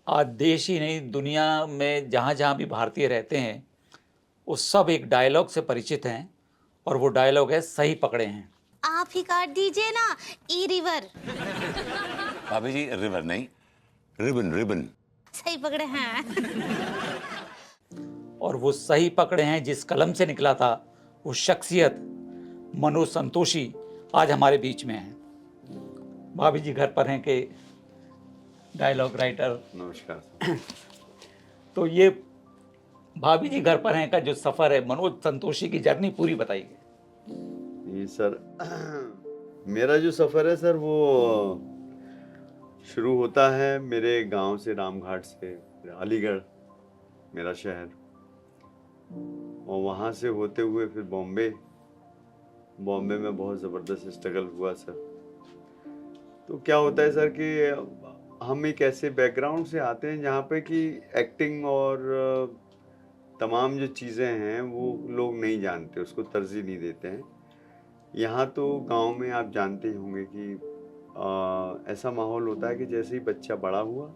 आज देश ही नहीं दुनिया में जहाँ-जहाँ भी भारतीय रहते हैं, वो सब एक डायलॉग से परिचित हैं और वो डायलॉग है सही पकड़े हैं। आप ही काट दीजिए ना ई रिवर। भाभी जी रिवर नहीं, रिबन रिबन। सही पकड़े हैं। और वो सही पकड़े हैं जिस कलम से निकला था, वो शख्सियत मनोज संतोषी आज हमारे बीच में हैं। भाभी जी घर पर हैं कि डायलॉग राइटर। नमस्कार सर। तो ये भाभी जी घर पर हैं का जो सफ़र है, मनोज संतोषी की जर्नी पूरी बताइए। ये सर मेरा जो सफ़र है सर वो शुरू होता है मेरे गांव से, रामघाट से, अलीगढ़ मेरा शहर, और वहाँ से होते हुए फिर बॉम्बे। बॉम्बे में बहुत ज़बरदस्त स्ट्रगल हुआ सर। तो क्या होता है सर कि हम एक ऐसे बैकग्राउंड से आते हैं जहाँ पे कि एक्टिंग और तमाम जो चीज़ें हैं वो लोग नहीं जानते, उसको तरजीह नहीं देते हैं। यहाँ तो गांव में आप जानते ही होंगे कि ऐसा माहौल होता है कि जैसे ही बच्चा बड़ा हुआ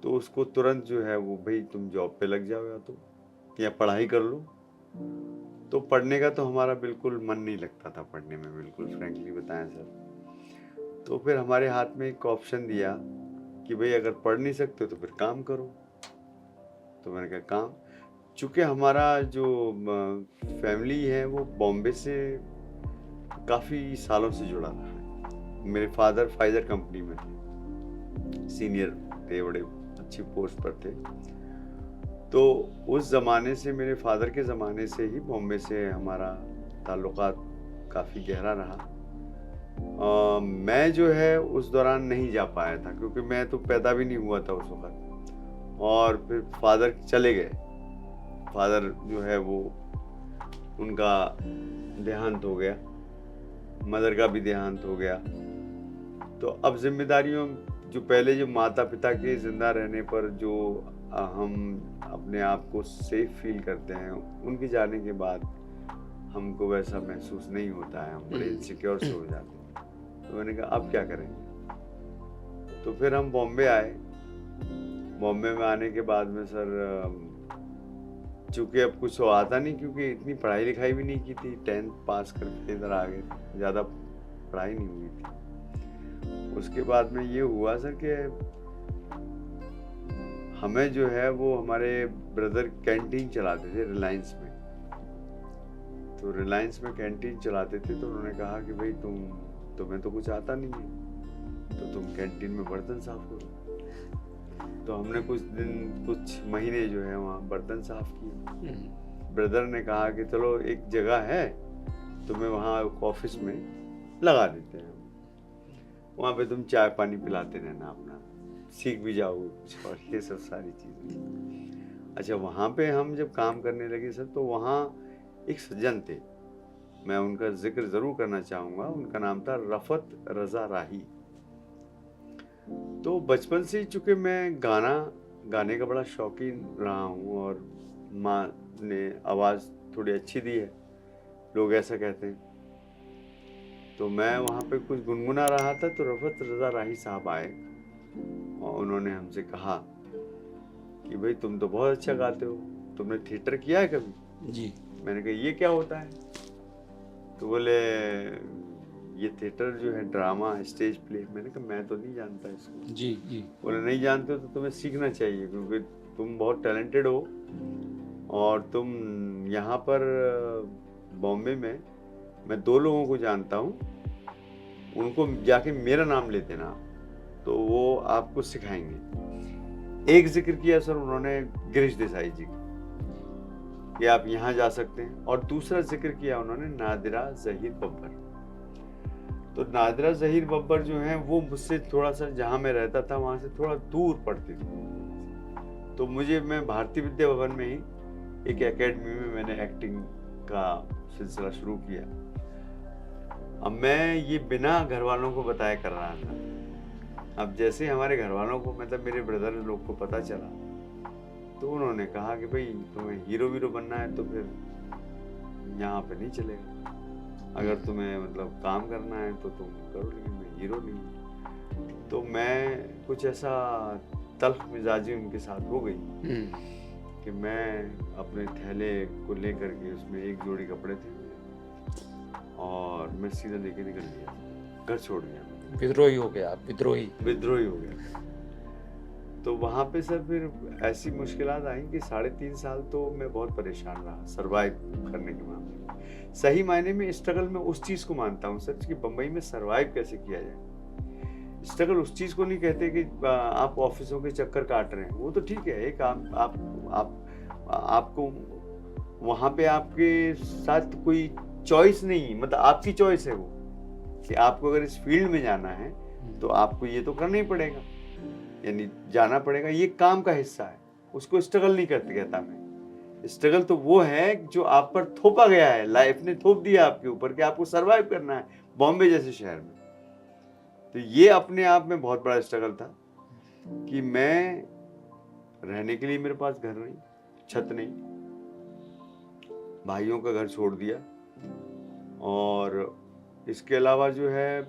तो उसको तुरंत जो है वो, भाई तुम जॉब पे लग जाओ या पढ़ाई कर लो। तो पढ़ने का तो हमारा बिल्कुल मन नहीं लगता था, पढ़ने में बिल्कुल फ्रैंकली बताएं सर। तो फिर हमारे हाथ में एक ऑप्शन दिया कि भाई अगर पढ़ नहीं सकते तो फिर काम करो। तो मैंने कहा काम, चूँकि हमारा जो फैमिली है वो बॉम्बे से काफ़ी सालों से जुड़ा रहा है। मेरे फादर फाइजर कंपनी में थे, सीनियर थे, बड़े अच्छी पोस्ट पर थे। तो उस ज़माने से, मेरे फादर के ज़माने से ही बॉम्बे से हमारा ताल्लुकात काफ़ी गहरा रहा। मैं जो है उस दौरान नहीं जा पाया था क्योंकि मैं तो पैदा भी नहीं हुआ था उस वक्त। और फिर फादर चले गए। फादर जो है वो, उनका देहांत हो गया, मदर का भी देहांत हो गया। तो अब जिम्मेदारियों, जो पहले जो माता पिता के जिंदा रहने पर जो हम अपने आप को सेफ फील करते हैं, उनके जाने के बाद हमको वैसा महसूस नहीं होता है, हम बड़े इनसिक्योर से हो जाते हैं। तो मैंने कहा अब क्या करेंगे। तो फिर हम बॉम्बे आए। बॉम्बे में आने के बाद में सर, चूँकि अब कुछ तो आता नहीं, क्योंकि इतनी पढ़ाई लिखाई भी नहीं की थी, 10th पास करके इधर आ गए, ज़्यादा पढ़ाई नहीं हुई थी। उसके बाद में ये हुआ सर कि हमें जो है वो, हमारे ब्रदर कैंटीन चलाते थे रिलायंस में। तो रिलायंस में कैंटीन चलाते थे, तो उन्होंने कहा कि भाई तुम्हें तो कुछ आता नहीं है, तो तुम कैंटीन में बर्तन साफ करो। तो हमने कुछ महीने जो है वहाँ बर्तन साफ किए। ब्रदर ने कहा कि चलो एक जगह है, तुम्हें वहाँ ऑफिस में लगा देते हैं, वहाँ पे तुम चाय पानी पिलाते रहना, अपना सीख भी जाओगे कुछ, और ये सब सारी चीज़ें। अच्छा, वहाँ पे हम जब काम करने लगे सर, तो वहाँ एक सज्जन थे, मैं उनका जिक्र ज़रूर करना चाहूँगा। उनका नाम था रफ़त रज़ा राही। तो बचपन से ही चूँकि मैं गाने का बड़ा शौकीन रहा हूँ, और माँ ने आवाज़ थोड़ी अच्छी दी है, लोग ऐसा कहते हैं। तो मैं वहाँ पे कुछ गुनगुना रहा था, तो रफ़त रज़ा राही साहब आए और उन्होंने हमसे कहा कि भाई तुम तो बहुत अच्छा गाते हो, तुमने थिएटर किया है कभी? जी। मैंने कहा ये क्या होता है? तो बोले ये थिएटर जो है, ड्रामा, स्टेज प्ले। मैंने कहा मैं तो नहीं जानता इसको। जी जी। बोले नहीं जानते हो तो तुम्हें सीखना चाहिए, क्योंकि तुम बहुत टैलेंटेड हो, और तुम यहाँ पर बॉम्बे में, मैं 2 लोगों को जानता हूँ, उनको जाके मेरा नाम ले देना, तो वो आपको सिखाएंगे। एक जिक्र किया सर उन्होंने गिरीश देसाई जी का, कि आप यहाँ जा सकते हैं, और दूसरा जिक्र किया उन्होंने नादिरा ज़हीर बब्बर। तो नादिरा ज़हीर बब्बर जो हैं वो मुझसे थोड़ा सा, जहाँ मैं रहता था वहाँ से थोड़ा दूर पड़ती थी। तो मैं भारतीय विद्या भवन में ही एक एकेडमी में मैंने एक्टिंग का सिलसिला शुरू किया। अब मैं ये बिना घर वालों को बताए कर रहा था। अब जैसे हमारे घर वालों को, मतलब मेरे ब्रदर लोग को पता चला, तो उन्होंने कहा कि भाई तुम्हें हीरो वीरो बनना है तो फिर यहाँ पे नहीं चलेगा, अगर तुम्हें मतलब काम करना है तो तुम करो, लेकिन मैं हीरो नहीं। तो मैं कुछ ऐसा तल्ख मिजाजी उनके साथ हो गई कि मैं अपने थैले को लेकर के, उसमें एक जोड़ी कपड़े थे और मैं सीधा लेके निकल गया, घर छोड़ गया। विद्रोही हो गया, विद्रोही विद्रोही हो गया। तो वहाँ पे सर फिर ऐसी मुश्किलात आई कि 3.5 साल तो मैं बहुत परेशान रहा सरवाइव करने के मामले में। सही मायने में स्ट्रगल में उस चीज़ को मानता हूँ सर कि बम्बई में सरवाइव कैसे किया जाए। स्ट्रगल उस चीज़ को नहीं कहते कि आप ऑफिसों के चक्कर काट रहे हैं, वो तो ठीक है। एक आपको वहाँ पे आपके साथ कोई चॉइस नहीं, मतलब आपकी चॉइस है वो कि आपको अगर इस फील्ड में जाना है तो आपको ये तो करना ही पड़ेगा, यानी जाना पड़ेगा, ये काम का हिस्सा है। उसको स्ट्रगल नहीं करते कहता मैं। स्ट्रगल तो वो है जो आप पर थोपा गया है, लाइफ ने थोप दिया आपके ऊपर कि आपको सरवाइव करना है बॉम्बे जैसे शहर में। तो ये अपने आप में बहुत बड़ा स्ट्रगल था कि मैं रहने के लिए मेरे पास घर नहीं, छत नहीं, भाइयों का घर छोड़ दिया और इसके अलावा जो है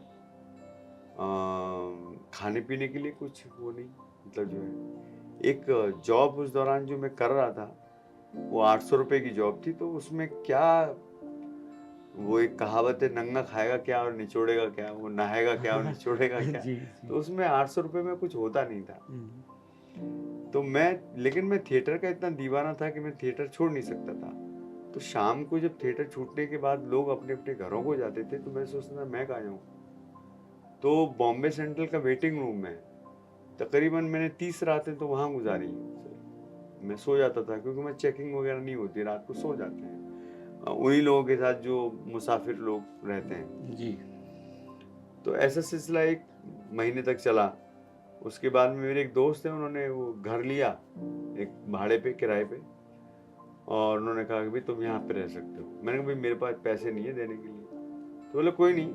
खाने पीने के लिए कुछ वो नहीं, मतलब जो है एक जॉब उस दौरान जो मैं कर रहा था वो 800 रुपए की जॉब थी। तो उसमें क्या, वो एक कहावत है, नंगा खाएगा क्या और निचोड़ेगा क्या, वो नहाएगा क्या और निचोड़ेगा क्या। जी। तो उसमें 800 रुपए में कुछ होता नहीं था। तो लेकिन मैं थिएटर का इतना दीवाना था कि मैं थिएटर छोड़ नहीं सकता था। तो शाम को जब थिएटर छूटने के बाद लोग अपने अपने घरों को जाते थे तो मैं सोचता था मैं कहाँ जाऊँ। तो बॉम्बे सेंट्रल का वेटिंग रूम में तकरीबन मैंने 30 रातें तो वहाँ गुजारी। मैं सो जाता था क्योंकि मैं चेकिंग वगैरह नहीं होती, रात को सो जाते हैं उन्हीं लोगों के साथ जो मुसाफिर लोग रहते हैं जी। तो ऐसा सिलसिला 1 महीने तक चला। उसके बाद में मेरे एक दोस्त हैं, उन्होंने वो घर लिया एक भाड़े पे, किराए पे, और उन्होंने कहा कि भाई तुम यहाँ पे रह सकते हो। मैंने कहा भाई मेरे पास पैसे नहीं है देने के लिए। तो बोले कोई नहीं,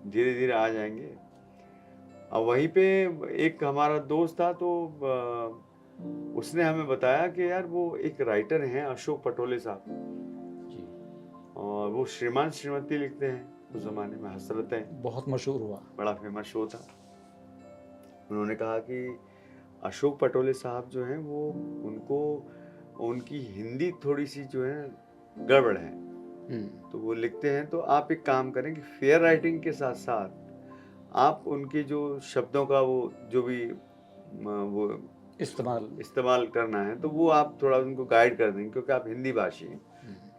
धीरे धीरे आ जाएंगे। अब वहीं पे एक हमारा दोस्त था तो उसने हमें बताया कि यार वो एक राइटर हैं अशोक पटोले साहब जी। और वो श्रीमान श्रीमती लिखते हैं। उस जमाने में हसरतें बहुत मशहूर हुआ, बड़ा फेमस शो था। उन्होंने कहा कि अशोक पटोले साहब जो हैं वो उनकी हिंदी थोड़ी सी जो है गड़बड़ है, तो वो लिखते हैं। तो आप एक काम करें कि फेयर राइटिंग के साथ साथ आप उनके जो शब्दों का वो जो भी वो इस्तेमाल करना है तो वो आप थोड़ा उनको गाइड कर देंगे क्योंकि आप हिंदी भाषी हैं।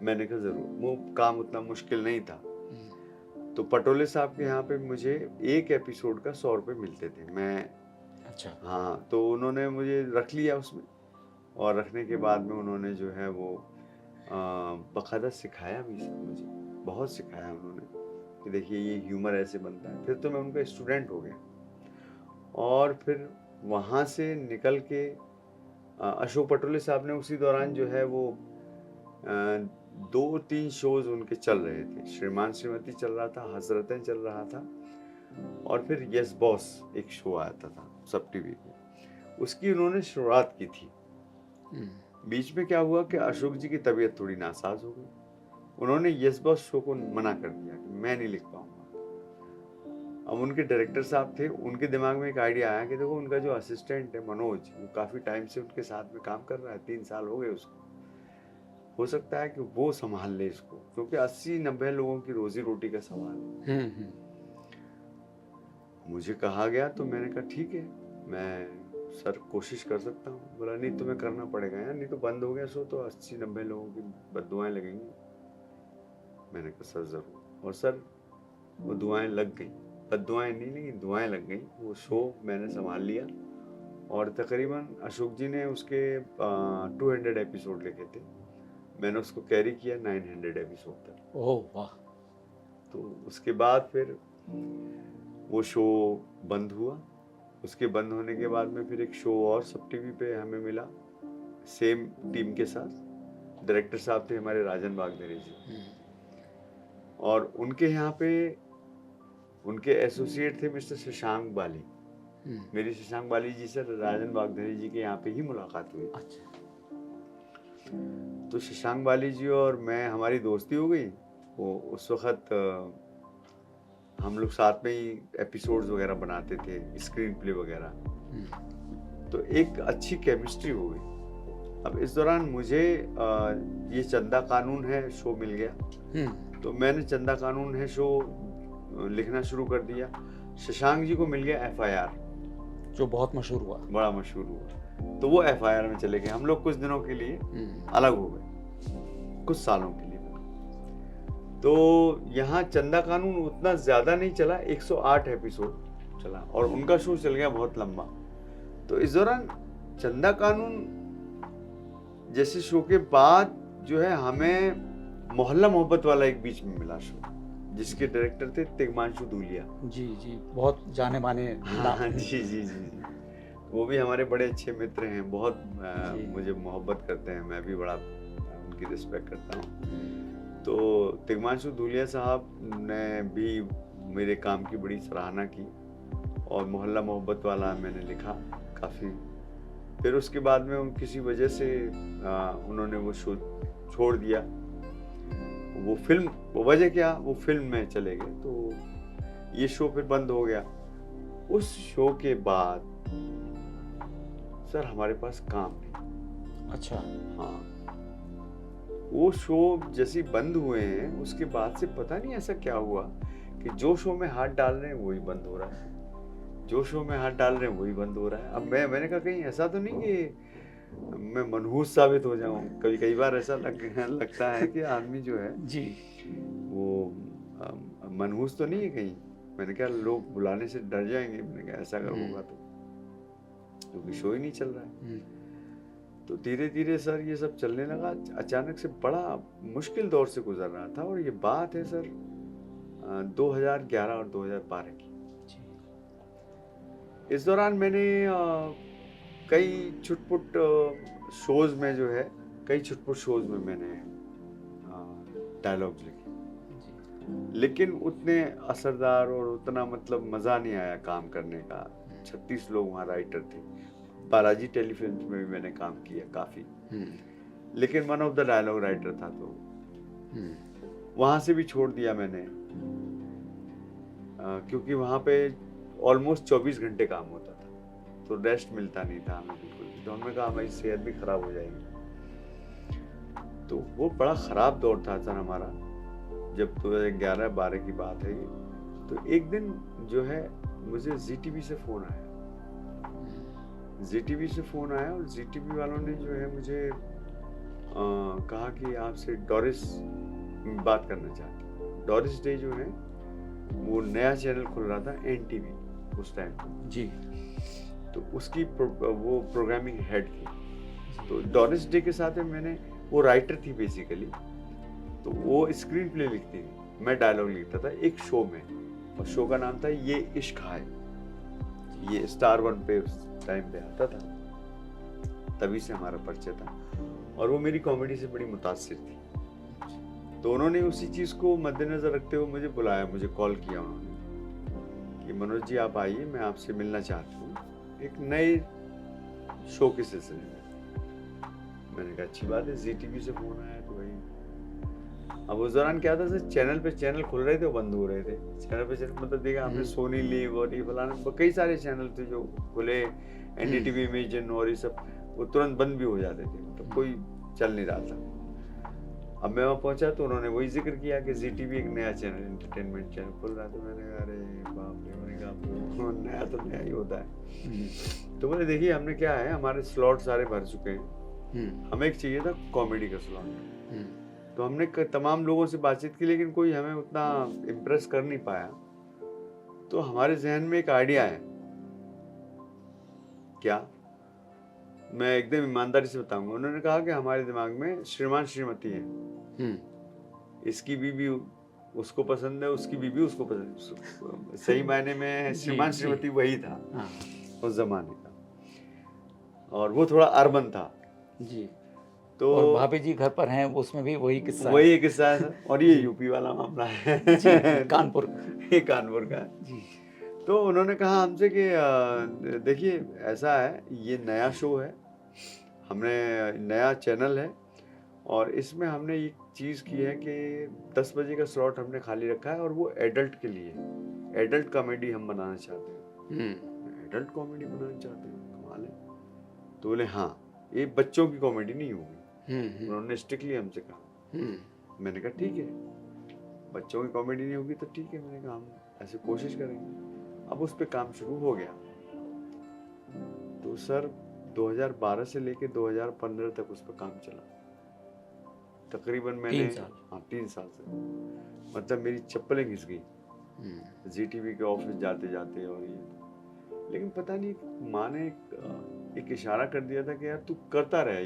मैंने कहा जरूर, वो काम उतना मुश्किल नहीं था। तो पटोले साहब के यहाँ पे मुझे एक एपिसोड का 100 रुपये मिलते थे। मैं अच्छा, हाँ, तो उन्होंने मुझे रख लिया उसमें, और रखने के बाद में उन्होंने जो है वो बाकायदा सिखाया भी मुझे, बहुत सिखाया उन्होंने कि देखिए ये ह्यूमर ऐसे बनता है। फिर तो मैं उनका स्टूडेंट हो गया और फिर वहाँ से निकल के अशोक पटोले साहब ने उसी दौरान जो है वो 2-3 शोज उनके चल रहे थे। श्रीमान श्रीमती चल रहा था, हसरतें चल रहा था, और फिर यस बॉस एक शो आता था सब टीवी पे, उसकी उन्होंने शुरुआत की थी। बीच में क्या हुआ कि अशोक जी की तबीयत थोड़ी नासाज हो गई। उन्होंने यस बॉस शो को मना कर दिया कि मैं नहीं लिख पाऊंगा। अब उनके डायरेक्टर साहब थे, उनके दिमाग में एक आइडिया आया कि देखो उनका जो असिस्टेंट है मनोज, वो काफ़ी टाइम से उनके साथ में काम कर रहा है, 3 साल हो गए उसको, हो सकता है कि वो संभाल ले इसको, क्योंकि 80-90 लोगों की रोजी रोटी का सवाल है। मुझे कहा गया तो मैंने कहा ठीक है, मैं सर कोशिश कर सकता हूँ। बोला नहीं तुम्हें करना पड़ेगा यार, नहीं तो बंद हो गया शो तो 80-90 लोगों की बद्दुआएं लगेंगी। मैंने कहा सर ज़रूर, और सर वो दुआएं लग गई, बद्दुआएं नहीं लेकिन दुआएं लग गई। वो शो मैंने संभाल लिया और तकरीबन अशोक जी ने उसके 200 एपिसोड लिखे थे, मैंने उसको कैरी किया 900 एपिसोड तक। ओह वाह। तो उसके बाद फिर वो शो बंद हुआ। उसके बंद होने के बाद में फिर एक शो और सब टीवी पे हमें मिला, सेम टीम के साथ। डायरेक्टर साहब थे हमारे राजन बागधरी जी, और उनके यहाँ पे उनके एसोसिएट थे मिस्टर शशांक बाली। मेरी शशांक बाली जी से राजन बागधरी जी के यहाँ पे ही मुलाकात हुई। अच्छा। तो शशांक बाली जी और मैं, हमारी दोस्ती हो गई। वो उस वक्त हम लोग साथ में ही एपिसोड्स वगैरह बनाते थे, स्क्रीन प्ले वगैरह। तो एक अच्छी केमिस्ट्री हो गई। अब इस दौरान मुझे ये चंदा कानून है शो मिल गया, तो मैंने चंदा कानून है शो लिखना शुरू कर दिया। शशांक जी को मिल गया FIR, जो बहुत मशहूर हुआ। बड़ा मशहूर हुआ, तो वो FIR में चले गए। हम लोग कुछ दिनों के लिए अलग हो गए, कुछ सालों के लिए। तो यहाँ चंदा कानून उतना ज्यादा नहीं चला, 108 एपिसोड चला, और उनका शो चल गया बहुत लंबा। तो इस दौरान चंदा कानून जैसे शो के बाद जो है हमें मोहल्ला मोहब्बत वाला एक बीच में मिला शो, जिसके डायरेक्टर थे तिग्मांशु धूलिया। जी जी, बहुत जाने माने हाँ जी जी जी, वो भी हमारे बड़े अच्छे मित्र हैं, बहुत मुझे मोहब्बत करते हैं, मैं भी बड़ा उनकी रिस्पेक्ट करता हूँ। तो तिग्मांशु धूलिया साहब ने भी मेरे काम की बड़ी सराहना की, और मोहल्ला मोहब्बत वाला मैंने लिखा काफ़ी। फिर उसके बाद में उन किसी वजह से उन्होंने वो शो छोड़ दिया। वो वजह क्या, वो फिल्म में चले गए, तो ये शो फिर बंद हो गया। उस शो के बाद सर हमारे पास काम नहीं। अच्छा। हाँ, वो शो जैसे बंद हुए हैं, उसके बाद से पता नहीं ऐसा क्या हुआ कि जो शो में हाथ डाल रहे हैं वही बंद हो रहा है, जो शो में हाथ डाल रहे हैं वही बंद हो रहा है। अब मैंने कहा कहीं ऐसा तो नहीं कि मैं मनहूस साबित हो जाऊं। कई बार ऐसा लगता है कि आदमी जो है जी, वो मनहूस तो नहीं है कहीं। मैंने कहा लोग बुलाने से डर जाएंगे, मैंने कहा ऐसा अगर होगा तो, क्योंकि शो ही नहीं चल रहा है। तो धीरे धीरे सर ये सब चलने लगा। अचानक से बड़ा मुश्किल दौर से गुजर रहा था, और ये बात है सर 2011 और 2012 की। इस दौरान मैंने कई छुटपुट शोज में जो है, कई छुटपुट शोज में मैंने डायलॉग्स लिखे, लेकिन उतने असरदार और उतना मतलब मज़ा नहीं आया काम करने का। 36 लोग वहाँ राइटर थे। बालाजी टेलीफिल्म में भी मैंने काम किया काफ़ी, लेकिन one of the dialogue writer था, तो वहाँ से भी छोड़ दिया मैंने, क्योंकि वहाँ पे ऑलमोस्ट 24 घंटे काम होता था, तो रेस्ट मिलता नहीं था हमें बिल्कुल भी। तो हमने कहा हमारी सेहत भी खराब हो जाएगी। तो वो बड़ा ख़राब दौर था सर हमारा, जब 2011-12 की बात है ये। तो एक दिन जो है मुझे ZTV से फ़ोन आया, ZTV से फ़ोन आया, और ZTV वालों ने जो है मुझे कहा कि आपसे डोरिस बात करना चाहते हैं। डोरिस डे जो है वो नया चैनल खुल रहा था, NTV उस टाइम जी, तो उसकी वो प्रोग्रामिंग हेड थी। तो डोरिस डे के साथ में मैंने, वो राइटर थी बेसिकली, तो वो स्क्रीन प्ले लिखती थी, मैं डायलॉग लिखता था एक शो में, और शो का नाम था ये इश्क है। ये स्टार 1 पे उस टाइम पे आता था, तभी से हमारा परिचय था, और वो मेरी कॉमेडी से बड़ी मुतासिर थी। तो उन्होंने उसी चीज़ को मद्देनजर रखते हुए मुझे बुलाया, मुझे कॉल किया उन्होंने कि मनोज जी आप आइए, मैं आपसे मिलना चाहती हूँ एक नए शो के सिलसिले में। मैंने कहा अच्छी बात है, ZTV से फ़ोन आया तो भाई। अब उस दौरान क्या था सर, चैनल पे चैनल खुल रहे थे, बंद हो रहे थे। चैनल पे चैनल मतलब देखा हमने, सोनी लिव और ये फलाना कई सारे चैनल थे जो खुले, NDTV इमेजिन और ये सब, वो तुरंत बंद भी हो जाते थे, मतलब कोई चल नहीं रहा था। अब मैं वहाँ पहुँचा तो उन्होंने वही जिक्र किया कि ZTV एक नया चैनल, एंटरटेनमेंट चैनल खुल रहा है। तो मैंने कहा अरे बाप रे, मैंने कहा नया तो नया ही होता है। तो बोले देखिए हमने क्या है, हमारे स्लॉट सारे भर चुके हैं, हमें एक चाहिए था कॉमेडी का स्लॉट। तो हमने तमाम लोगों से बातचीत की, लेकिन कोई हमें उतना इम्प्रेस कर नहीं पाया। तो हमारे जहन में एक आइडिया है, क्या, मैं एकदम ईमानदारी से बताऊंगा। उन्होंने कहा कि हमारे दिमाग में श्रीमान श्रीमती है, इसकी बीवी उसको पसंद है, उसकी बीवी उसको पसंद है। सही मायने में श्रीमान श्रीमती वही था उस जमाने का, और वो थोड़ा अर्बन था जी। तो और भाभी जी घर पर हैं, उसमें भी वही किस्सा है सर। और ये यूपी वाला मामला है जी, कानपुर, ये कानपुर का जी। तो उन्होंने कहा हमसे कि देखिए ऐसा है, ये नया शो है, हमने नया चैनल है, और इसमें हमने एक चीज़ की है कि 10 बजे का स्लॉट हमने खाली रखा है, और वो एडल्ट के लिए, एडल्ट कॉमेडी हम बनाना चाहते हैं। एडल्ट कॉमेडी बनाना चाहते हैं, कमाल है। तो बोले हाँ, ये बच्चों की कॉमेडी नहीं होगी। उन्होंने स्ट्रिक्टली हमसे कहा। मैंने कहा ठीक है, बच्चों की कॉमेडी नहीं होगी तो ठीक है। मैंने कहा हम ऐसे कोशिश करेंगे। अब उस पर काम शुरू हो गया। तो सर 2012 से लेके 2015 तक उस पर काम चला। तकरीबन मैंने 3 साल। हाँ 3 साल से, मतलब मेरी चप्पलें घिस गई जीटीवी के ऑफिस जाते जाते। और ये, लेकिन पता नहीं माँ ने एक इशारा कर दिया था कि यार तू करता रहे,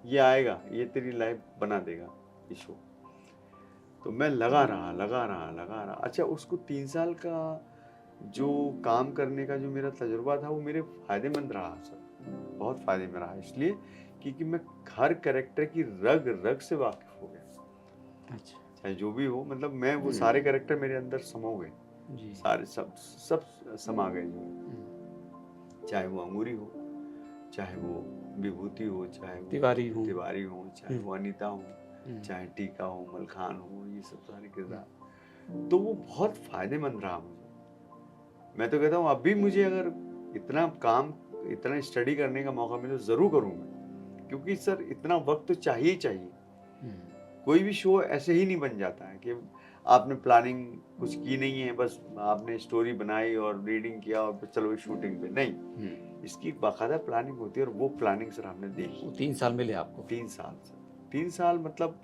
ये आएगा, ये तेरी लाइफ बना देगा ये शो। तो मैं लगा रहा। अच्छा, उसको 3 साल का जो काम करने का जो मेरा तजुर्बा था वो मेरे फायदेमंद रहा सर, बहुत फायदे में रहा। इसलिए क्योंकि मैं हर कैरेक्टर की रग रग से वाकिफ हो गया। अच्छा चाहे जो भी हो, मतलब मैं वो सारे कैरेक्टर मेरे अंदर समा गए, जी। सारे सब समा गए जो। चाहे वो अंगूरी हो, चाहे वो विभूति हो, चाहे वो तिवारी हो, चाहे वो अनीता हो, चाहे टीका हो, मलखान हो, ये सब सारे किरदार। तो वो बहुत फायदेमंद रहा मुझे। मैं तो कहता हूँ अभी मुझे अगर इतना स्टडी करने का मौका मिले तो जरूर करूँगा, क्योंकि सर इतना वक्त तो चाहिए। कोई भी शो ऐसे ही नहीं बन जाता है कि आपने प्लानिंग कुछ की नहीं है, बस आपने स्टोरी बनाई और रीडिंग किया और चलो शूटिंग पे। नहीं, इसकी बाकायदा प्लानिंग होती है, और वो प्लानिंग सर हमने देखी। वो 3 साल मिले आपको? 3 साल सर, 3 साल। मतलब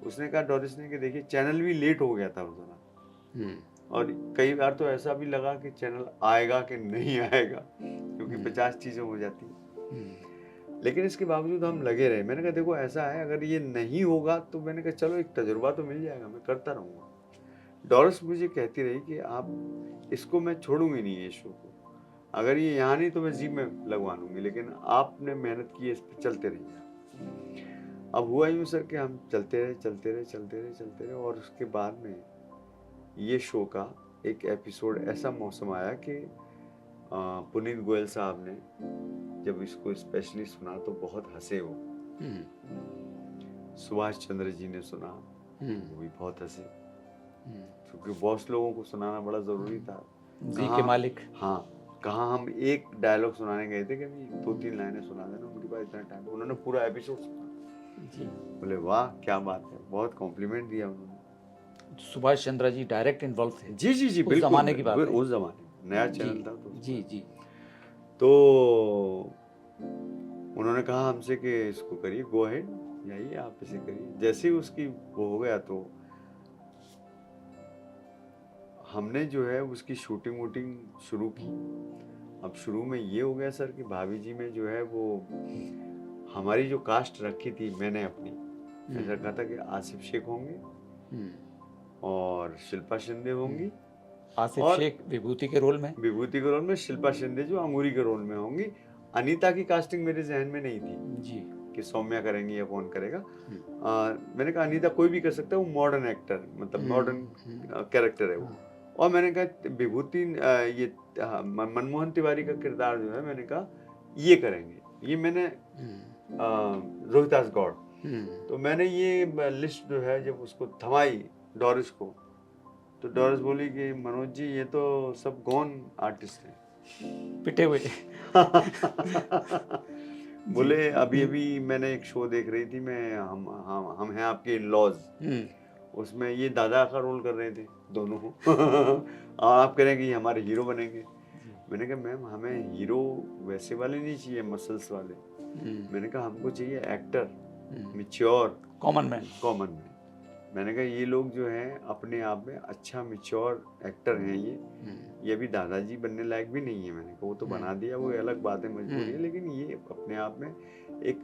उसने कहा, डोरिस ने, कि देखिए चैनल भी लेट हो गया था उस दौरान, और कई बार तो ऐसा भी लगा कि चैनल आएगा कि नहीं आएगा, क्योंकि 50 चीजें हो जाती हैं। लेकिन इसके बावजूद हम लगे रहे। मैंने कहा देखो ऐसा है, अगर ये नहीं होगा तो मैंने कहा चलो एक तजुर्बा तो मिल जाएगा, मैं करता रहूँगा। डोरिस मुझे कहती रही कि आप इसको, मैं छोड़ूंगी नहीं ये शो को, अगर ये यहाँ नहीं तो मैं जी में लगवा लूंगी, लेकिन आपने मेहनत की है, इस पर चलते रहिए। अब हुआ यूँ सर कि हम चलते रहे, और उसके बाद में ये शो का एक एपिसोड ऐसा मौसम आया कि पुनीत गोयल साहब ने जब इसको स्पेशली सुना तो बहुत हंसे वो। सुभाष चंद्र जी ने सुना, वो भी बहुत हंसे, क्योंकि बॉस लोगों को सुनाना बड़ा जरूरी था। जी के मालिक। हाँ, कहाँ हम एक डायलॉग सुनाने गए थे कि 2-3 लाइनें सुना देना, उनके पास इतना टाइम, उन्होंने पूरा एपिसोड सुना जी। बोले वाह क्या बात है, बहुत कॉम्प्लीमेंट दिया उन्होंने। सुभाष चंद्र जी डायरेक्ट इन्वॉल्व थे? जी उस बिल्कुल, जमाने की बात है। उस जमाने नया चैनल था तो। जी। तो उन्होंने कहा हमसे कि इसको करिए, गो अहेड, जाइए आप इसे करिए। जैसे ही उसकी वो हो गया तो हमने जो है उसकी शूटिंग वूटिंग शुरू की। अब शुरू में ये हो गया सर कि भाभी जी में जो है वो हमारी जो कास्ट रखी थी, मैंने अपनी ऐसा कहा था कि आसिफ शेख होंगे और शिल्पा शिंदे होंगी। आसिफ और शेख विभूति के रोल में, विभूति के रोल में, शिल्पा शिंदे जो अंगूरी के रोल में होंगी। अनीता की कास्टिंग मेरे जहन में नहीं थी जी, कि सौम्या करेंगी या कौन करेगा। मैंने कहा अनीता कोई भी कर सकता है, वो मॉडर्न एक्टर, मतलब मॉडर्न कैरेक्टर है वो। और मैंने कहा विभूति ये मनमोहन तिवारी का किरदार जो है, मैंने कहा ये करेंगे। ये मैंने रोहितास गौड़, तो मैंने ये लिस्ट जो है जब उसको थमाई डोरिस को, तो डोरिस बोली कि मनोज जी ये तो सब गॉन आर्टिस्ट हैं, पिटे हुए। बोले अभी मैंने एक शो देख रही थी मैं, हम हैं आपके इन-लॉज, उसमें ये दादा का रोल कर रहे थे दोनों और आप कह रहे हैं कि ये हमारे हीरो बनेंगे। मैंने कहा मैम हमें हीरो वैसे वाले नहीं चाहिए, मसल्स वाले। मैंने कहा हमको चाहिए एक्टर, मैच्योर, कॉमन मैन। मैंने कहा ये लोग जो हैं अपने आप में अच्छा मैच्योर एक्टर हैं, ये अभी दादाजी बनने लायक भी नहीं है। मैंने कहा वो तो बना दिया, वो अलग बात है, मजबूरी है, लेकिन ये अपने आप में एक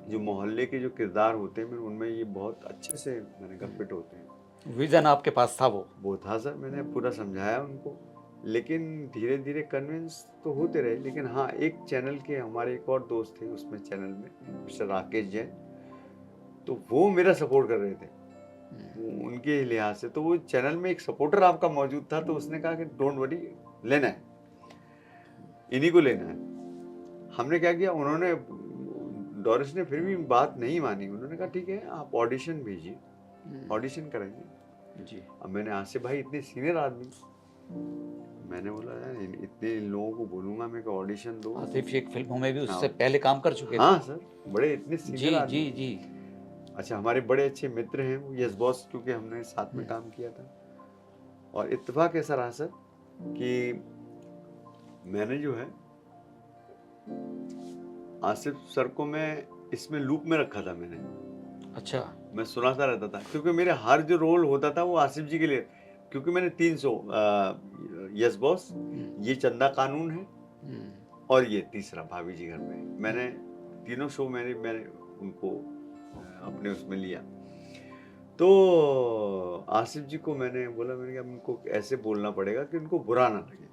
जो मोहल्ले के जो किरदार होते हैं उनमें ये बहुत अच्छे से मैंने कहा फिट होते हैं। विजन आपके पास था वो था सर, मैंने पूरा समझाया उनको, लेकिन धीरे धीरे कन्विंस तो होते रहे। लेकिन हाँ, एक चैनल के हमारे एक और दोस्त थे उसमें चैनल में, मिस्टर राकेश जैन, तो वो मेरा सपोर्ट कर रहे थे उनके लिहाज से। तो वो चैनल में एक सपोर्टर आपका मौजूद था, तो उसने कहा कि डोंट वरी, लेना है, इन्हीं को लेना है। हमने क्या किया, उन्होंने, डोरिस ने फिर भी बात नहीं मानी। उन्होंने कहा ठीक है आप ऑडिशन भेजिए, ऑडिशन करेंगे जी। अब मैंने आसिफ भाई इतने सीनियर आदमी, मैंने बोला यार इतने लोगों को बोलूंगा मैं कि ऑडिशन दो। आसिफ शेख फिल्मों में भी उससे हाँ। पहले काम कर चुके थे। हाँ सर, बड़े इतने जी सीनियर आदमी। जी जी। अच्छा, हमारे बड़े अच्छे मित्र हैं वो यस बॉस, क्योंकि हमने साथ में काम किया था। और इत्तेफाक ऐसा रहा सर कि मैंने जो है आसिफ सर को मैं इसमें लूप में रखा था मैंने। अच्छा। मैं सुनाता रहता था क्योंकि मेरे हर जो रोल होता था वो आसिफ जी के लिए, क्योंकि मैंने 300 यस बॉस, ये चंदा कानून है और ये तीसरा भाभी जी घर में, मैंने तीनों शो मैंने उनको अपने उसमें लिया। तो आसिफ जी को मैंने बोला, मैंने कहा उनको ऐसे बोलना पड़ेगा कि उनको बुरा ना लगे।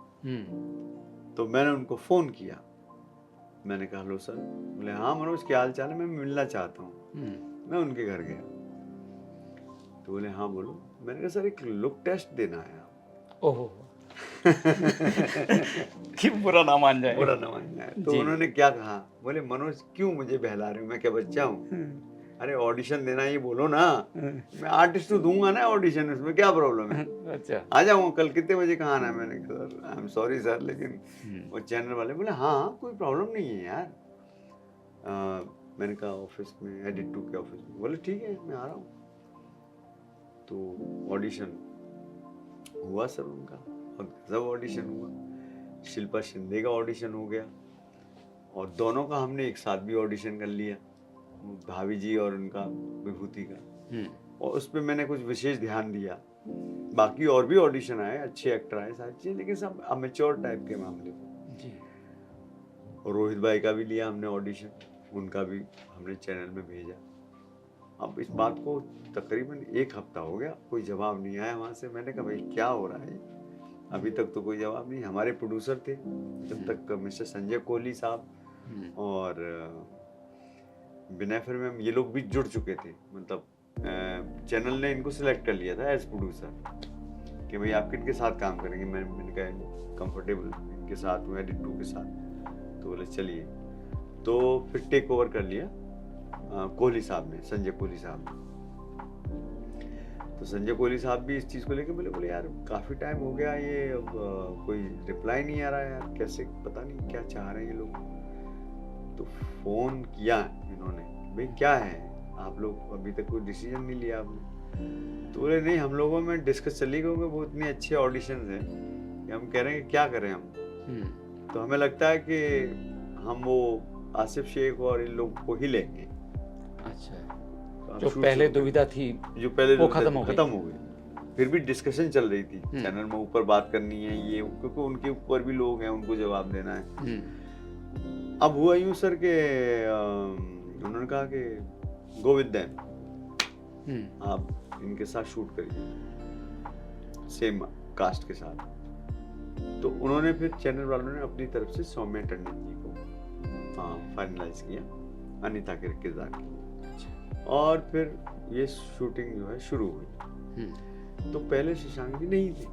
तो मैंने उनको फ़ोन किया, मैंने कहा हेलो सर। बोले हाँ मनोज, क्या हाल चाल है, मैं मिलना चाहता हूँ। मैं उनके घर गया तो बोले हाँ बोलो। मैंने कहा सर एक लुक टेस्ट देना है आप। ओहो। कि बुरा ना मान जाए। बुरा ना मान जाए। तो जी। उन्होंने क्या कहा, बोले मनोज क्यों मुझे बहला रहे हो, मैं क्या बच्चा हूँ? अरे ऑडिशन देना ये बोलो ना, मैं आर्टिस्ट तो दूंगा ना ऑडिशन, इसमें क्या प्रॉब्लम है? अच्छा। आ जाऊंगा कल, कितने बजे कहाँ आना है? मैंने कहा sir I am sorry sir, लेकिन वो चैनल वाले बोले हाँ कोई प्रॉब्लम नहीं है यार। मैंने कहा ऑफिस में, एडिट 2 के ऑफिस में। बोले ठीक है मैं आ रहा हूँ। तो ऑडिशन हुआ सर उनका, और गजब ऑडिशन हुआ। शिल्पा शिंदे का ऑडिशन हो गया और दोनों का हमने एक साथ भी ऑडिशन कर लिया, भाभी जी और उनका विभूति का। और उस पर मैंने कुछ विशेष ध्यान दिया। बाकी और भी ऑडिशन आए, अच्छे एक्टर आए, सारी चीजें, लेकिन सब अमेच्योर टाइप के मामले थे जी। और रोहित भाई का भी लिया हमने ऑडिशन, उनका भी हमने चैनल में भेजा। अब इस बात को तकरीबन 1 हफ्ता हो गया, कोई जवाब नहीं आया वहाँ से। मैंने कहा भाई क्या हो रहा है, अभी तक तो कोई जवाब नहीं। हमारे प्रोड्यूसर थे जब तक, मिस्टर संजय कोहली साहब और विनय फिल्म, ये लोग भी जुड़ चुके थे। मतलब चैनल ने इनको सिलेक्ट कर लिया था एज प्रोड्यूसर कि भाई आप किनके साथ काम करेंगे। मैंने कहा कंफर्टेबल इनके साथ हूँ, एडिट 2 के साथ। तो बोले चलिए। तो फिर टेक ओवर कर लिया कोहली साहब ने, संजय कोहली साहब ने। तो संजय कोहली साहब भी इस चीज़ को लेके बोले यार काफ़ी टाइम हो गया, ये अब कोई रिप्लाई नहीं आ रहा है यार, कैसे, पता नहीं क्या चाह रहे हैं ये लोग। तो फ़ोन किया इन्होंने, भाई क्या है, आप लोग अभी तक कोई डिसीजन नहीं लिया आपने? तो बोले नहीं, हम लोगों में डिस्कस चली गई, वो इतने अच्छे ऑडिशन हैं कि हम कह रहे हैं कि क्या करें हम। तो हमें लगता है कि हम वो आसिफ शेख और इन लोग को ही लेंगे। अच्छा। तो जो पहले दुविधा थी जो पहले वो खत्म हो गई। फिर भी डिस्कशन चल रही थी चैनल में, ऊपर बात करनी है ये, क्योंकि उनके ऊपर भी लोग हैं, उनको जवाब देना है। अब हुआ यूं सर के उन्होंने कहा कि गो विद देम, आप इनके साथ शूट करिए सेम कास्ट के साथ। तो उन्होंने फिर चैनल वालों ने अपनी तरफ से सौम्या टंडन जी को फाइनलाइज किया अनीता के किरदार के लिए, और फिर ये शूटिंग जो है शुरू हुई। तो पहले शशांक जी नहीं थे।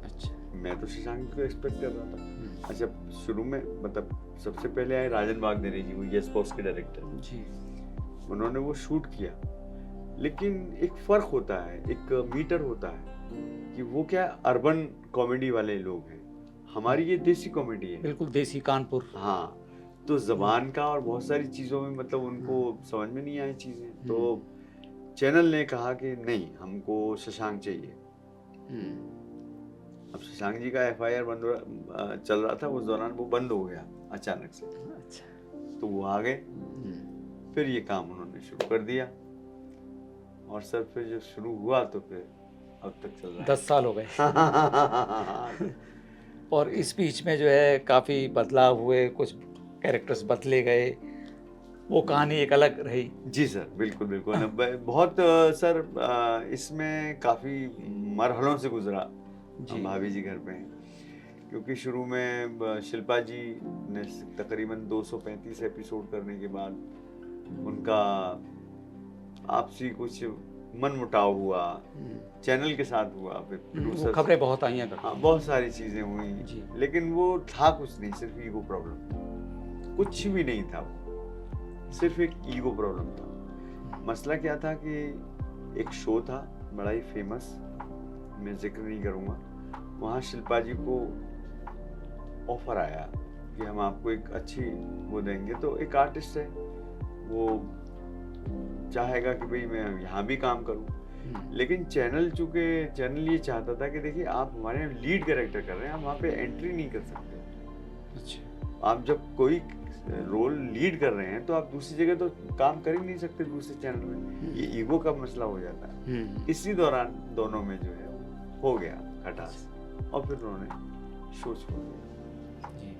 अच्छा। मैं तो शशांक को एक्सपेक्ट कर रहा था। अच्छा, शुरू में मतलब सबसे पहले आए राजन वागदेरे जी, वो यस बॉस के डायरेक्टर जी। उन्होंने वो शूट किया, लेकिन एक फर्क होता है, एक मीटर होता है कि वो क्या अर्बन कॉमेडी वाले लोग हैं, हमारी ये देसी कॉमेडी है, बिल्कुल देसी कानपुर। हाँ। तो जबान का और बहुत सारी चीज़ों में मतलब उनको समझ में नहीं आई चीज़ें। तो चैनल ने कहा कि नहीं, हमको शशांक चाहिए। अब शशांक जी का FIR बंद चल रहा था उस दौरान, वो बंद हो गया अचानक से। अच्छा। तो वो आ गए, फिर ये काम उन्होंने शुरू कर दिया, और सर फिर जब शुरू हुआ तो फिर अब तक चल रहा है। 10 साल हो गए। और इस बीच में जो है काफ़ी बदलाव हुए, कुछ कैरेक्टर्स बदले गए, वो कहानी एक अलग रही। जी सर, बिल्कुल बिल्कुल। बहुत सर इसमें काफ़ी मरहलों से गुजरा भाभी जी घर पे, क्योंकि शुरू में शिल्पा जी ने तकरीबन 235 एपिसोड करने के बाद उनका आपसी कुछ मन मुटाव हुआ, चैनल के साथ हुआ, फिर वो खबरें बहुत आई हैं। हाँ, बहुत सारी चीज़ें हुई, लेकिन वो था कुछ नहीं, सिर्फ ईगो प्रॉब्लम, कुछ भी नहीं था, सिर्फ एक ईगो प्रॉब्लम था। मसला क्या था कि एक शो था बड़ा ही फेमस, मैं जिक्र नहीं करूँगा, वहाँ शिल्पा जी को ऑफर आया कि हम आपको एक अच्छी वो देंगे। तो एक आर्टिस्ट है, वो चाहेगा कि भाई मैं यहाँ भी काम करूँ, लेकिन चूंकि चैनल ये चाहता था कि देखिए आप हमारे यहाँ लीड कैरेक्टर कर रहे हैं, आप वहाँ पे एंट्री नहीं कर सकते। अच्छा। आप जब कोई रोल लीड कर रहे हैं तो आप दूसरी जगह तो काम कर ही नहीं सकते दूसरे चैनल में, ये ईगो का मसला हो जाता है। इसी दौरान दोनों में जो है हो गया खटास, और फिर उन्होंने शो छोड़ दिया। जी।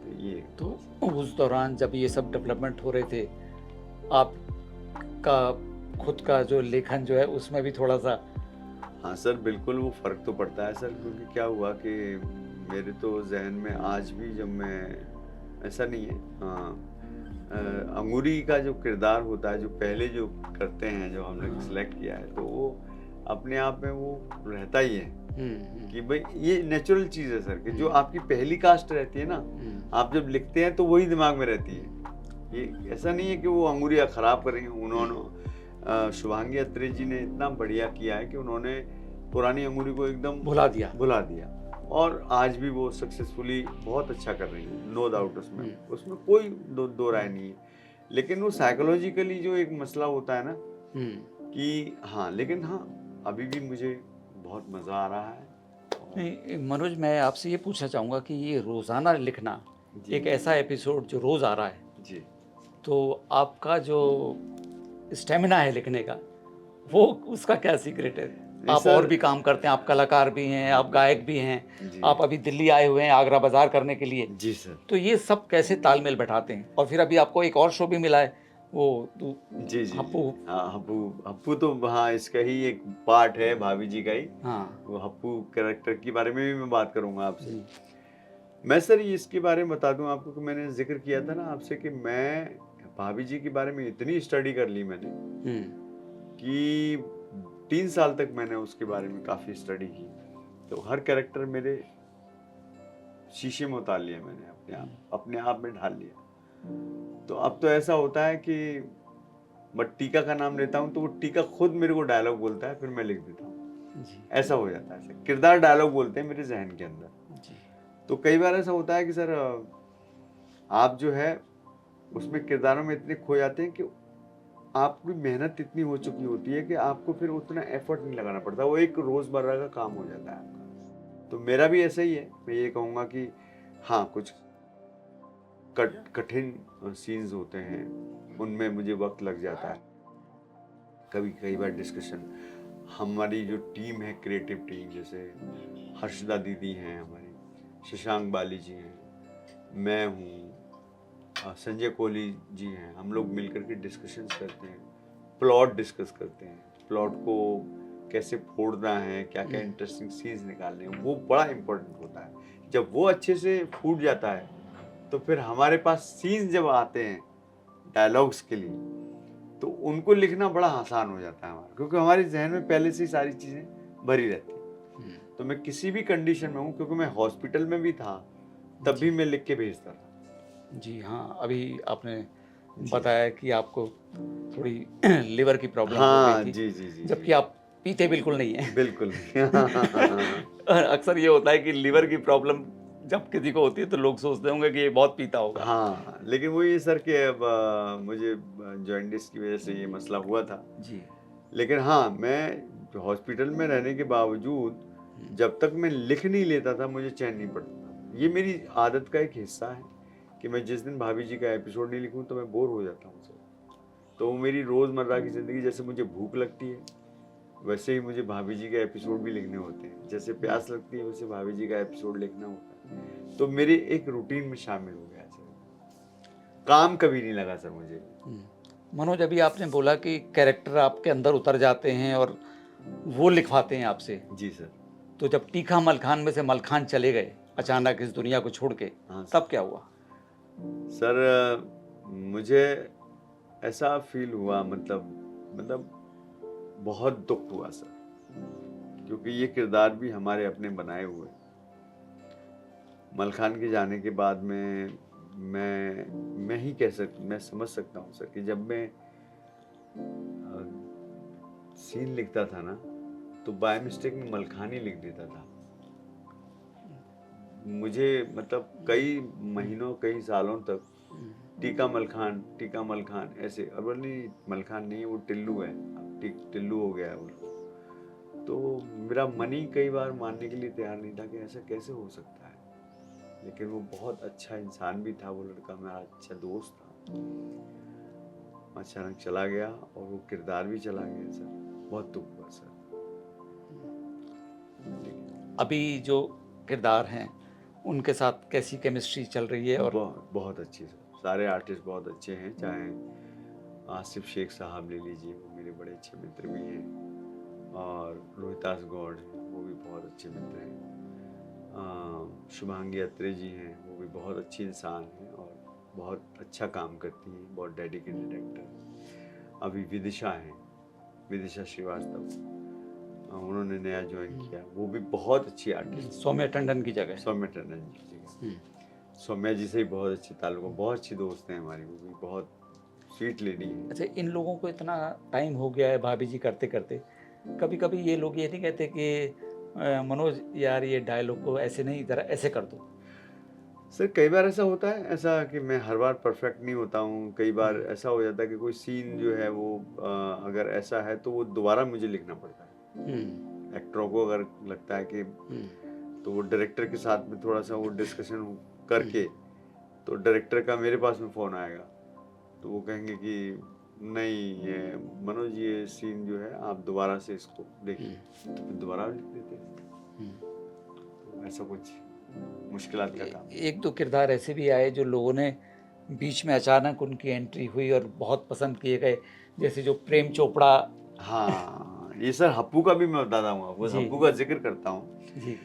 तो ये तो उस दौरान जब ये सब डेवलपमेंट हो रहे थे, आपका खुद का जो लेखन जो है उसमें भी थोड़ा सा हाँ सर, बिल्कुल वो फर्क तो पड़ता है सर, क्योंकि क्या हुआ कि मेरे तो जहन में आज भी, जब मैं, ऐसा नहीं है, हाँ, अंगूरी का जो किरदार होता है, जो पहले जो करते हैं, जो हमने सिलेक्ट किया है, तो वो अपने आप में वो रहता ही है कि भाई ये नेचुरल चीज़ है सर, कि जो आपकी पहली कास्ट रहती है ना, आप जब लिखते हैं तो वही दिमाग में रहती है। ये ऐसा नहीं है कि वो अंगूरिया खराब करेंगे। उन्होंने शुभांगी अत्रे जी ने इतना बढ़िया किया है कि उन्होंने पुरानी अंगूरी को एकदम भुला दिया, और आज भी वो सक्सेसफुली बहुत अच्छा कर रही है, नो डाउट। उसमें कोई दो राय नहीं है, लेकिन वो साइकोलॉजिकली जो एक मसला होता है ना कि हाँ, लेकिन हाँ, अभी भी मुझे बहुत मज़ा आ रहा है। नहीं मनोज, मैं आपसे ये पूछना चाहूँगा कि ये रोज़ाना लिखना, जी। एक ऐसा एपिसोड जो रोज़ आ रहा है, जी तो आपका जो स्टेमिना है लिखने का, वो उसका क्या सीक्रेट है? आप सर, और भी काम करते हैं, आप कलाकार भी हैं, आप गायक भी हैं, जी। आप अभी दिल्ली आए हुए हैं आगरा बाजार करने के लिए, जी सर। तो ये सब कैसे तालमेल बैठाते हैं? और फिर अभी आपको एक और शो भी मिला है, वो जी जी हप्पू। हाँ, हप्पू। हप्पू तो हाँ, इसका ही एक पार्ट है, भाभी जी का ही। हाँ वो हप्पू कैरेक्टर के बारे में भी मैं बात करूंगा आपसे। जी। मैं सर इसके बारे में बता दूं आपको कि मैंने जिक्र किया था ना आपसे कि मैं भाभी जी के बारे में इतनी स्टडी कर ली मैंने कि 3 साल तक मैंने उसके बारे में काफ़ी स्टडी की। तो हर कैरेक्टर मेरे शीशे में उतार लिया मैंने, अपने आप में ढाल लिया। तो अब तो ऐसा होता है कि मैं टीका का नाम लेता हूँ तो वो टीका खुद मेरे को डायलॉग बोलता है, फिर मैं लिख देता हूँ। जी ऐसा हो जाता है, किरदार डायलॉग बोलते हैं मेरे जहन के अंदर। जी। तो कई बार ऐसा होता है कि सर आप जो है उसमें किरदारों में इतने खो जाते हैं कि आपकी मेहनत इतनी हो चुकी होती है कि आपको फिर उतना एफर्ट नहीं लगाना पड़ता, वो एक रोजमर्रा का काम हो जाता है आपका। तो मेरा भी ऐसा ही है। मैं ये कहूँगा कि हाँ, कुछ कठिन सीन्स होते हैं, उनमें मुझे वक्त लग जाता है। कई बार डिस्कशन, हमारी जो टीम है, क्रिएटिव टीम, जैसे हर्षदा दीदी हैं हमारी, शशांक बाली जी हैं, मैं हूँ, संजय कोहली जी हैं, हम लोग मिलकर के डिस्कशंस करते हैं, प्लॉट डिस्कस करते हैं, प्लॉट को कैसे फोड़ना है, क्या क्या इंटरेस्टिंग सीन्स निकालने हैं, वो बड़ा इम्पोर्टेंट होता है। जब वो अच्छे से फूट जाता है तो फिर हमारे पास सीन्स जब आते हैं डायलॉग्स के लिए, तो उनको लिखना बड़ा आसान हो जाता है हमारा, क्योंकि हमारे जहन में पहले से ही सारी चीज़ें भरी रहती हैं। तो मैं किसी भी कंडीशन में हूँ, क्योंकि मैं हॉस्पिटल में भी था तब भी मैं लिख के भेजता था। जी हाँ, अभी आपने बताया कि आपको थोड़ी लिवर की प्रॉब्लम हो हाँ, गई थी, जी जी जी जबकि आप पीते बिल्कुल नहीं हैं। बिल्कुल। अक्सर ये होता है कि लिवर की प्रॉब्लम जब किसी को होती है तो लोग सोचते होंगे कि ये बहुत पीता होगा। हाँ, लेकिन वो ये सर कि अब मुझे जॉइंटिस की वजह से ये मसला हुआ था। जी लेकिन हाँ, मैं हॉस्पिटल में रहने के बावजूद जब तक मैं लिख नहीं लेता था मुझे चैन नहीं पड़ता था। ये मेरी आदत का एक हिस्सा है कि मैं जिस दिन भाभी जी का एपिसोड नहीं लिखूं तो मैं बोर हो जाता हूँ सर। तो वो मेरी रोज़मर्रा की ज़िंदगी, जैसे मुझे भूख लगती है वैसे ही मुझे भाभी जी के एपिसोड भी लिखने होते हैं, जैसे प्यास लगती है वैसे भाभी जी का एपिसोड लिखना होता है। तो मेरे एक रूटीन में शामिल हो गया सर। काम कभी नहीं लगा सर मुझे। मनोज, अभी आपने बोला कि कैरेक्टर आपके अंदर उतर जाते हैं और वो लिखवाते हैं आपसे। जी सर। तो जब टीका मलखान में से मलखान चले गए अचानक इस दुनिया को छोड़ के, हाँ सर। तब क्या हुआ? सर मुझे ऐसा फील हुआ, मतलब बहुत दुख हुआ सर, क्योंकि ये किरदार भी हमारे अपने बनाए हुए। मलखान के जाने के बाद में मैं समझ सकता हूँ सर कि जब मैं सीन लिखता था ना तो बाय मिस्टेक में मलखान ही लिख देता था। मुझे मतलब कई महीनों कई सालों तक टीका मलखान ऐसे, अब नहीं मलखान नहीं है वो टिल्लू है, टिल्लू हो गया है वो। तो मेरा मन ही कई बार मानने के लिए तैयार नहीं था कि ऐसा कैसे हो सकता है, लेकिन वो बहुत अच्छा इंसान भी था, वो लड़का मेरा अच्छा दोस्त था। अचानक चला गया और वो किरदार भी चला गया सर, बहुत दुख हुआ सर। अभी जो किरदार हैं उनके साथ कैसी केमिस्ट्री चल रही है? और बहुत अच्छी सर, सारे आर्टिस्ट बहुत अच्छे हैं, चाहे आसिफ शेख साहब ले लीजिए, वो मेरे बड़े अच्छे मित्र भी हैं, और रोहितास गौड़ हैं, वो भी बहुत अच्छे मित्र हैं, शुभांगी अत्रे जी हैं, वो भी बहुत अच्छी इंसान हैं और बहुत अच्छा काम करती हैं, बहुत डेडिकेटेड एक्टर। अभी विदिशा हैं, विदिशा श्रीवास्तव, उन्होंने नया ज्वाइन किया, वो भी बहुत अच्छी आर्टिस्ट। सौम्या टंडन की जगह। सौम्या टंडन जी की जगह। सौम्या जी से भी बहुत अच्छी ताल्लुक है, बहुत अच्छी दोस्त हैं हमारी, वो भी बहुत स्वीट लेडी है। अच्छा, इन लोगों को इतना टाइम हो गया है भाभी जी करते करते, कभी कभी ये लोग ये नहीं कहते कि मनोज यार ये डायलॉग को ऐसे नहीं, ज़रा ऐसे कर दो? सर कई बार ऐसा होता है, ऐसा कि मैं हर बार परफेक्ट नहीं होता हूँ, कई बार ऐसा हो जाता है कि कोई सीन जो है वो अगर ऐसा है तो वो दोबारा मुझे लिखना पड़ता है। एक्टरों को अगर लगता है कि तो वो डायरेक्टर के साथ में थोड़ा सा वो डिस्कशन करके, तो डायरेक्टर का मेरे पास में फ़ोन आएगा, तो वो कहेंगे कि नहीं ये मनोज ये सीन जो है आप दोबारा से इसको देखिए, तो फिर दोबारा लिख देते हैं। तो ऐसा कुछ मुश्किलात का काम। एक दो किरदार ऐसे भी आए जो लोगों ने बीच में अचानक उनकी एंट्री हुई और बहुत पसंद किए गए, जैसे जो प्रेम चोपड़ा। हाँ, ये सर हप्पू का भी मैं बताता हूँ आपको, हप्पू का जिक्र करता हूँ जी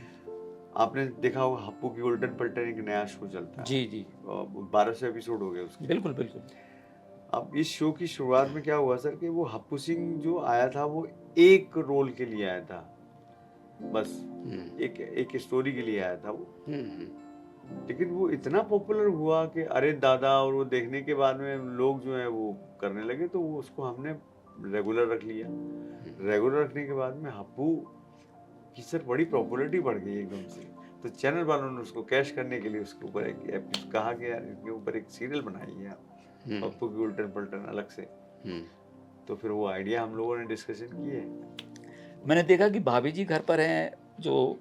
आपने देखा होगा हप्पू की उल्टन पलटन एक नया शो चलता है। जी जी 1200 एपिसोड हो गए उसके। बिल्कुल बिल्कुल। अब इस शो की शुरुआत में क्या हुआ सर कि वो हप्पू सिंह जो आया था वो एक रोल के लिए आया था, बस एक स्टोरी के लिए आया था वो, लेकिन वो इतना पॉपुलर हुआ कि अरे दादा, और वो देखने के बाद में लोग जो है वो करने लगे, तो वो उसको हमने रेगुलर रख लिया। रेगुलर रखने के बाद में हप्पू की सर बड़ी पॉपुलरिटी बढ़ गई एकदम से, तो चैनल वालों ने उसको कैश करने के लिए उसके ऊपर एक कहा कि यार इसके ऊपर एक सीरियल बनाइए आप, हप्पू की उल्टन पलटन अलग से। तो फिर वो आइडिया हम लोगों ने डिस्कशन किए। मैंने देखा कि भाभी जी घर पर हैं, जो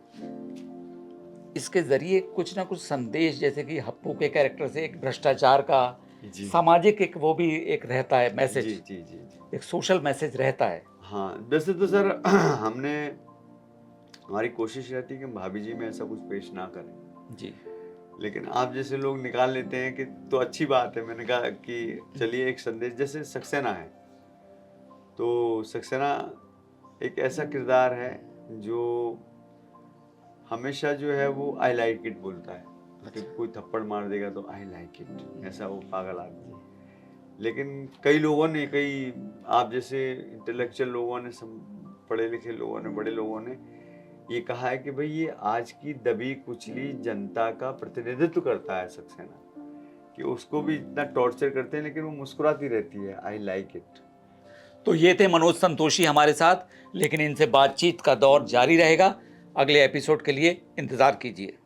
इसके जरिए कुछ ना कुछ संदेश, जैसे कि हप्पू के कैरेक्टर से एक भ्रष्टाचार का, सामाजिक एक वो भी एक रहता है मैसेज, जी जी जी जी, एक सोशल मैसेज रहता है। हाँ वैसे तो सर हमने, हमारी कोशिश रहती है कि भाभी जी में ऐसा कुछ पेश ना करें जी, लेकिन आप जैसे लोग निकाल लेते हैं कि तो अच्छी बात है। मैंने कहा कि चलिए एक संदेश, जैसे सक्सेना है, तो सक्सेना एक ऐसा किरदार है जो हमेशा जो है वो आई लाइक इट बोलता है, कि कोई थप्पड़ मार देगा तो आई लाइक इट, ऐसा वो पागल आदमी है। लेकिन कई लोगों ने, कई आप जैसे इंटेलेक्चुअल लोगों ने, पढ़े लिखे लोगों ने, बड़े लोगों ने ये कहा है कि भाई ये आज की दबी कुचली जनता का प्रतिनिधित्व करता है सक्सेना, कि उसको भी इतना टॉर्चर करते हैं लेकिन वो मुस्कुराती रहती है, आई लाइक इट। तो ये थे मनोज संतोषी हमारे साथ, लेकिन इनसे बातचीत का दौर जारी रहेगा। अगले एपिसोड के लिए इंतज़ार कीजिए।